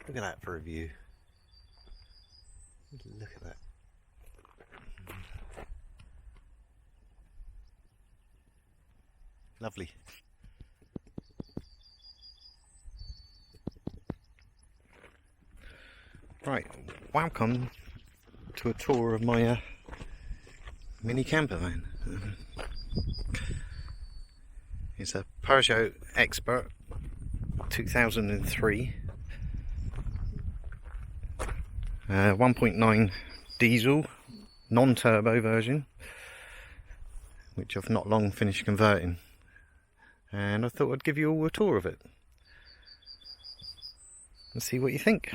Look at that for a view. Look at that. Lovely. Right, welcome to a tour of my mini camper van. It's a Peugeot Expert 2003 1.9 diesel non-turbo version, which I've not long finished converting, and I thought I'd give you all a tour of it and see what you think.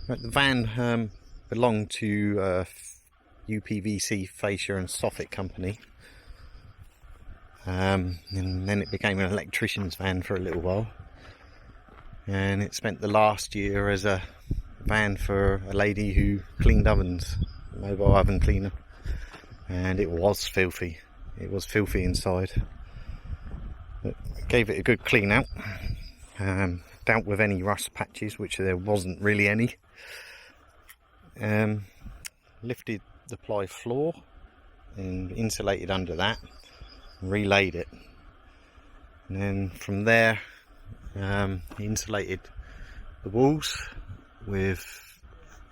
Right, the van belonged to UPVC fascia and soffit company, and then it became an electrician's van for a little while, and it spent the last year as a van for a lady who cleaned ovens, mobile oven cleaner, and it was filthy. It was filthy inside. But gave it a good clean out, dealt with any rust patches, which there wasn't really any. Lifted the ply floor and insulated under that, relayed it, and then from there insulated the walls with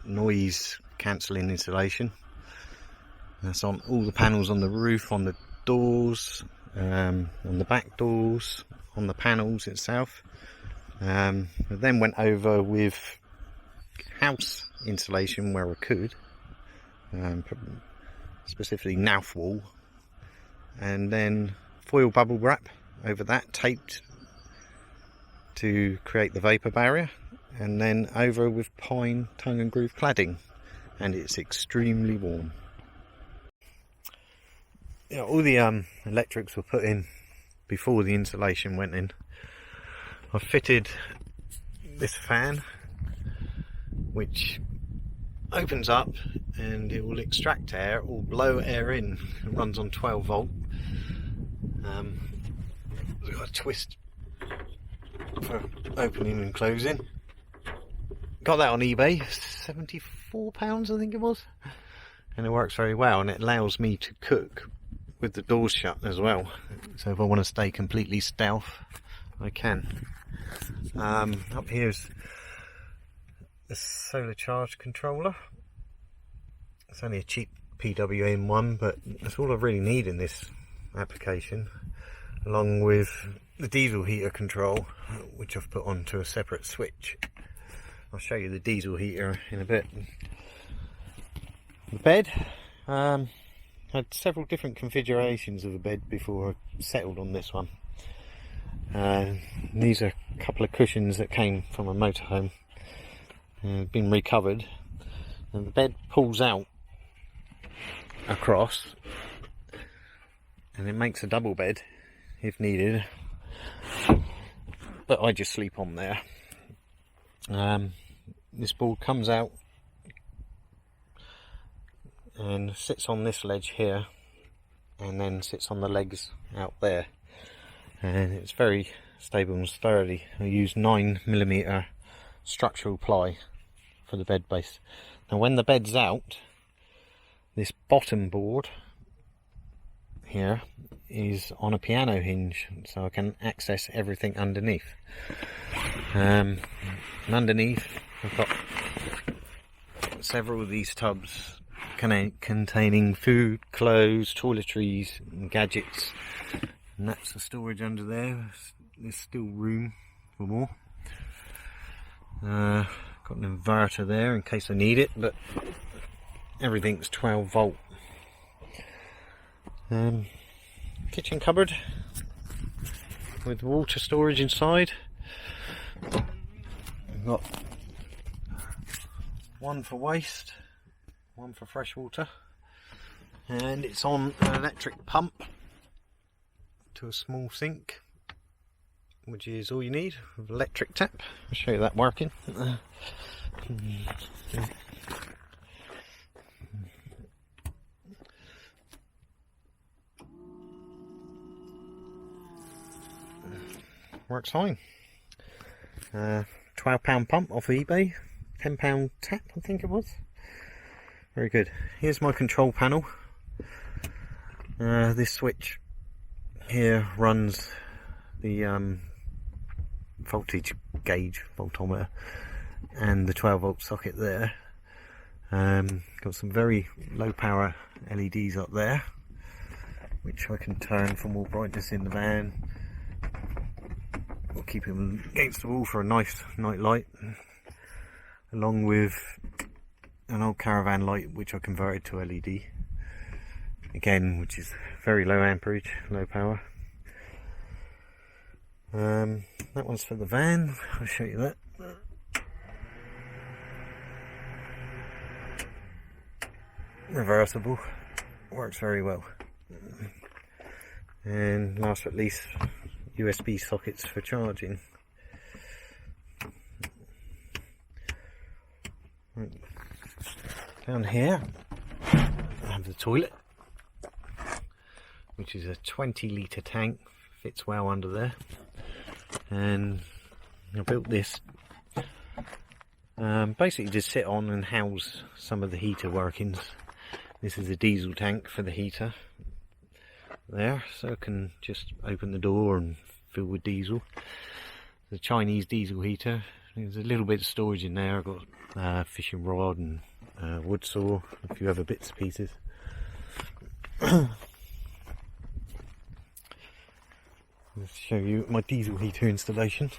noise cancelling insulation. That's on all the panels on the roof, on the doors, on the back doors, on the panels itself. I then went over with house insulation where I could, specifically Nauf wall, and then foil bubble wrap over that, taped to create the vapour barrier, and then over with pine tongue and groove cladding, and it's extremely warm. Yeah, all the electrics were put in before the insulation went in. I fitted this fan, which opens up and it will extract air or blow air in. It runs on 12 volt. It's got a twist for opening and closing. Got that on eBay, £74 I think it was, and it works very well, and it allows me to cook with the doors shut as well, so if I want to stay completely stealth I can. Up here's the solar charge controller. It's only a cheap PWM one, but that's all I really need in this application, along with the diesel heater control, which I've put onto a separate switch. I'll show you the diesel heater in a bit. The bed, had several different configurations of the bed before I settled on this one. These are a couple of cushions that came from a motorhome, been recovered, and the bed pulls out across and it makes a double bed if needed, but I just sleep on there. This board comes out and sits on this ledge here, and then sits on the legs out there, and it's very stable and sturdy. I use 9mm structural ply for the bed base. Now when the bed's out, this bottom board here is on a piano hinge, so I can access everything underneath. And underneath I've got several of these tubs containing food, clothes, toiletries and gadgets, and that's the storage under there. There's still room for more. Got an inverter there in case I need it, but everything's 12 volt. Kitchen cupboard with water storage inside. I've got one for waste, one for fresh water, and it's on an electric pump to a small sink, which is all you need with electric tap. I'll show you that working. works fine. £12 pump off eBay, £10 tap I think it was. Very good. Here's my control panel. This switch here runs the voltage gauge, voltometer, and the 12-volt socket there. Got some very low power LEDs up there, which I can turn for more brightness in the van. We'll keep them against the wall for a nice night light, along with an old caravan light which I converted to LED again, which is very low amperage, low power. That one's for the van. I'll show you that. Reversible, works very well. And last but not least, USB sockets for charging. Down here I have the toilet, which is a 20-litre tank, fits well under there. And I built this basically to sit on and house some of the heater workings. This is a diesel tank for the heater there, so I can just open the door and fill with diesel. The Chinese diesel heater. There's a little bit of storage in there. I've got fishing rod and wood saw, a few other bits and pieces. Let's show you my diesel heater installation.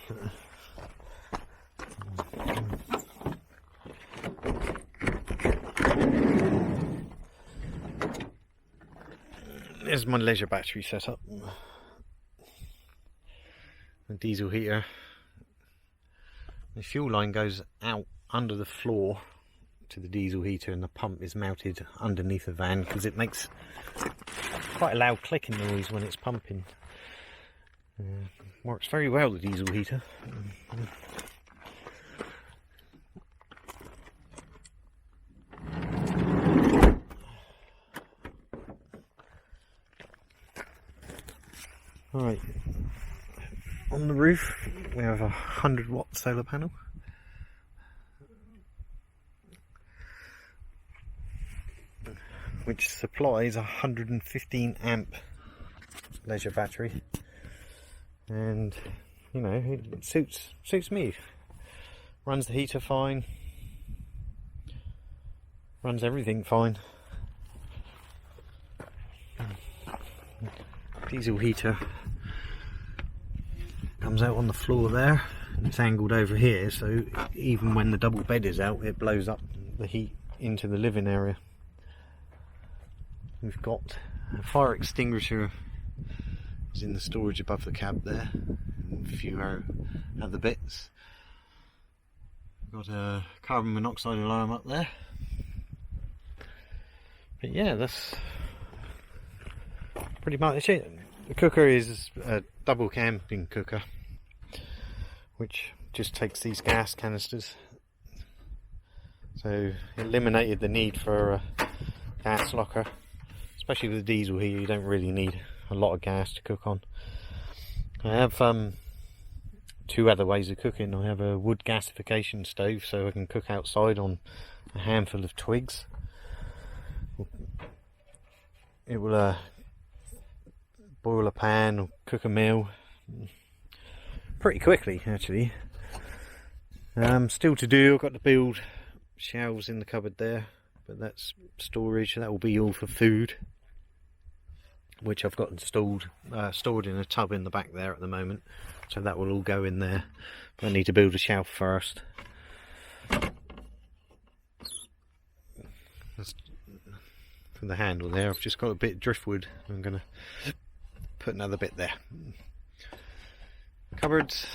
There's my leisure battery setup. The diesel heater. The fuel line goes out under the floor to the diesel heater, and the pump is mounted underneath the van because it makes quite a loud clicking noise when it's pumping. Works very well, the diesel heater. Right, on the roof we have a 100-watt solar panel. Which supplies a 115 amp leisure battery, and you know, it suits me. Runs the heater fine, runs everything fine. Diesel heater comes out on the floor there, and it's angled over here, so even when the double bed is out, it blows up the heat into the living area. We've got a fire extinguisher is in the storage above the cab there, and a few other bits. We've got a carbon monoxide alarm up there. But yeah, that's pretty much it. The cooker is a double camping cooker, which just takes these gas canisters, so it eliminated the need for a gas locker. Especially with the diesel here, you don't really need a lot of gas to cook on. I have two other ways of cooking. I have a wood gasification stove, so I can cook outside on a handful of twigs. It will boil a pan or cook a meal pretty quickly, actually. Still to do, I've got to build shelves in the cupboard there, but that's storage. That will be all for food, which I've got installed, stored in a tub in the back there at the moment, so that will all go in there. But I need to build a shelf first. That's for the handle there. I've just got a bit of driftwood. I'm going to put another bit there. Cupboards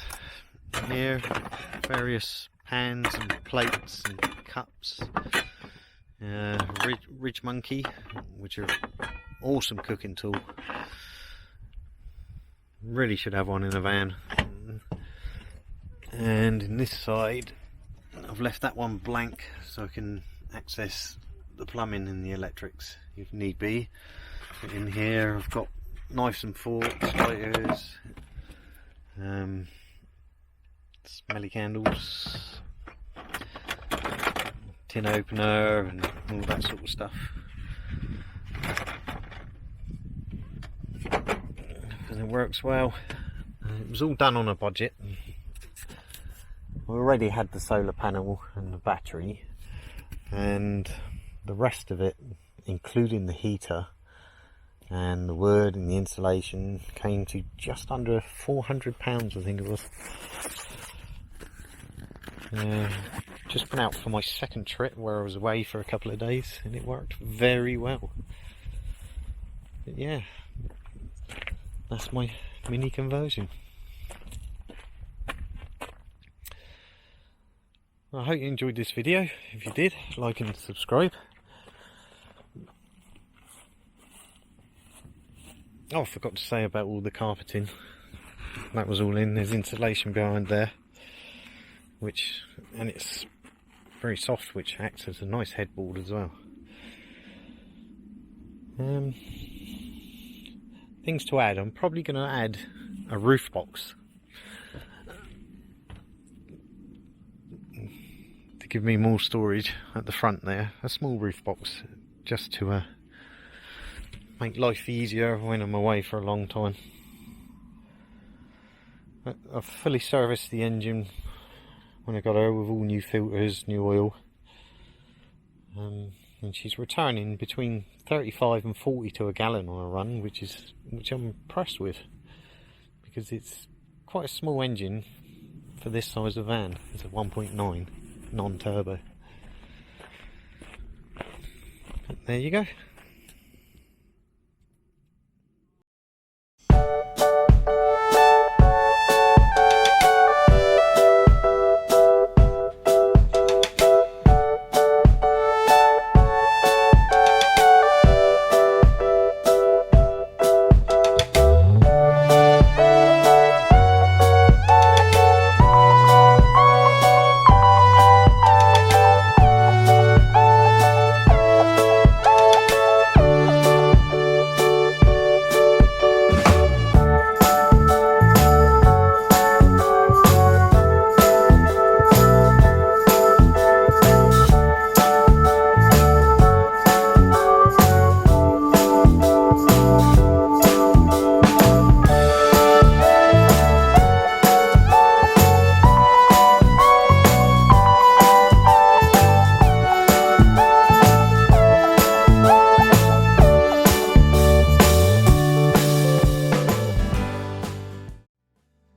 here, various pans and plates and cups. Ridge Monkey, which are awesome cooking tool. Really should have one in a van. And in this side, I've left that one blank so I can access the plumbing and the electrics if need be. In here, I've got knives and forks, lighters, smelly candles, tin opener and all that sort of stuff. And it works well. It was all done on a budget. We already had the solar panel and the battery, and the rest of it, including the heater and the wood and the insulation, came to just under £400, I think it was. Just went out for my second trip where I was away for a couple of days, and it worked very well. But yeah, that's my mini conversion. I hope you enjoyed this video. If you did, like and subscribe. Oh, I forgot to say about all the carpeting. That was all in. There's insulation behind there, and it's very soft, which acts as a nice headboard as well. Things to add. I'm probably going to add a roof box to give me more storage at the front there. A small roof box, just to make life easier when I'm away for a long time. I've fully serviced the engine when I got her with all new filters, new oil, and she's returning between 35 and 40 to a gallon on a run, which I'm impressed with, because it's quite a small engine for this size of van. It's a 1.9 non-turbo. There you go.